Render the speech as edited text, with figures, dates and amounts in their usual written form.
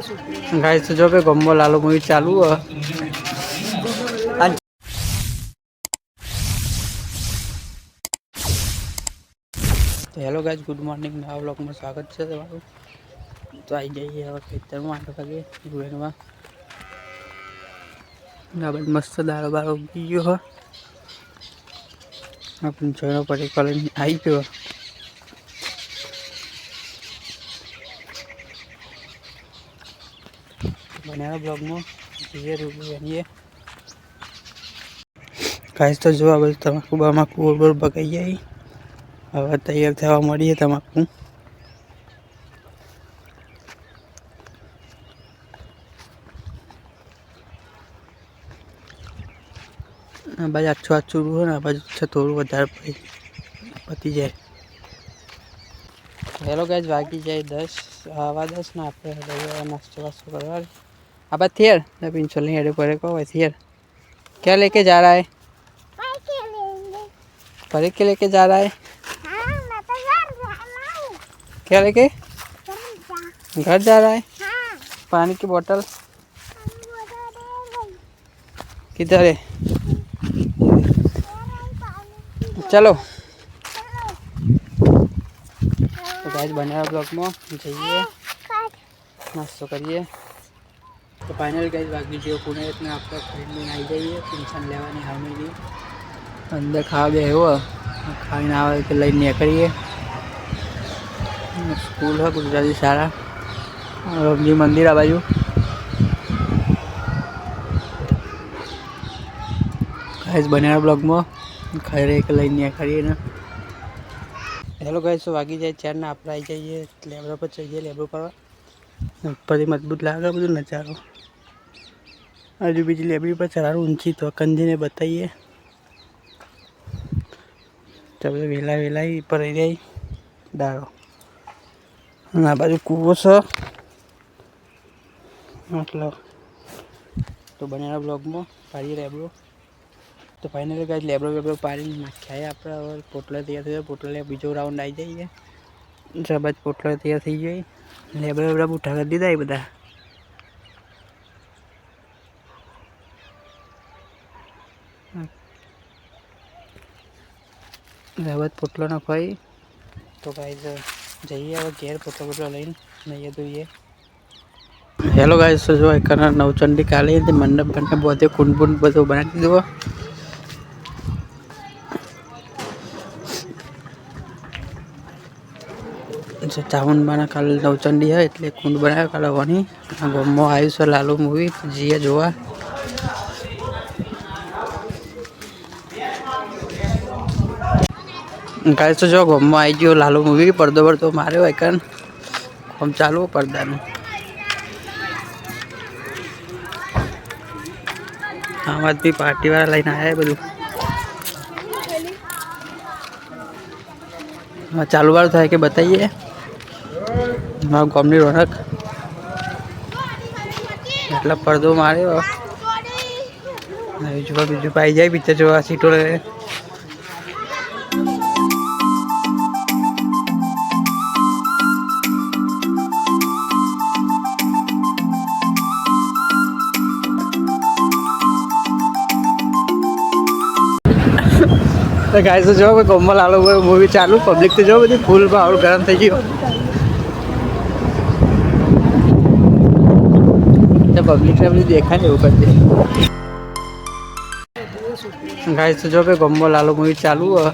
Guys तो जो पे गम्बो लालू मूवी चालू है। तो हेलो गाइस, गुड मॉर्निंग। नवा व्लॉग में स्वागत है તમારું। तो आई जाइए હવે ખેતરમાં 8 વાગે ગુણવા આપણે મસ્ત દાળ બાળ ઉગી ગયો હો। આપણે જોયો પડી કોલેજ આવી ગયો। बनाया ब्लॉग में ये रूबरू बनिए गाइस। तो जो अब तमाकू बमाकू ओर बगाई जाए हवा तैयार थवा मळीए तमाकू। बाजू आछू आछू रूह ने बाजू थोड़ू वधारे पती जाए। हेलो गाइस, वागी जाए 10 आवा 10 ने आपणे नास्तो वास्तो करवा अब थियर नवीन चलने हेडे पड़े को थियर। क्या लेके जा रहा है? परे के लेके जा रहा है? हाँ, मैं तो क्या लेके घर जा रहा है? हाँ। पानी की बोतल किधर है? चलो तो गाइस बना ब्लॉग में जाइए नास्तो करिए। तो फाइनल गाइस बाकी जो पुणे में आपका फ्रेंड आई जाइए पेंशन लेवानी हमें भी अंदर खा गए हो खाने आवे के लई निकलिए। स्कूल है गुजराती शाला और जी मंदिर आ बाजू गाइस बना ब्लॉग में खाई रहे के लई निकलिए ना। हेलो गाइस, तो वागी जाए 4 ने आप आई जाइए लेबरा पर चाहिए लेबरो पर ऊपर मजबूत लगा બધું नजारो। हजू बीजी लेबरी पर चढ़ा ऊंची तो कंजी ने बताइए तब वेला वेला ही पर रही जाए डारो आ बाजू कूવો છે मतलब। तो बनेला ब्लॉग में पाड़ी लेबरो। तो फाइनली गाइस लेबरो वेबरो पाड़ी नाख्या है आपड़ा और पोटला तैयार थयो। पोटला बीजो राउंड आई जाइए जब आज पोटला तैयार थी जाए लेबरा वेबरा उठा कर दीधा है बधा। रावत पोटलो ना खाई तो गाइस जाइए अब घेर पोटलो पोटलो लईन नहीं तो ये। हेलो गाइस, तो जो एक नवचंडी काले मंडप बनने बहुत कुंड बुंड બધું બનાવી દીધું। चावन बना काल नवचंडी है એટલે कुंड बनाया काल वनी गमो आयुष लालू मूवी जीए जोवा। गाइस तो जो गमो आई गयो लालू मूवी पर्दो पर्दो मारे एकन हम चालू पर्दा नु आम आदमी पार्टी वाला लाइन आया है बधु चालू वालू था कि बताइए गमनी रौनक એટલે पर्दो मारे बीजू पाई जाए पिक्चर जो सीटो रहे। तो गाइस तो जो गम्मा लालू मूवी चालू पब्लिक तो जो बधी फूल और गरम थी गयो। तो पब्लिक ने बधी देखा नहीं ऊपर से। गाइस तो जो गम्मा लालू मूवी चालू है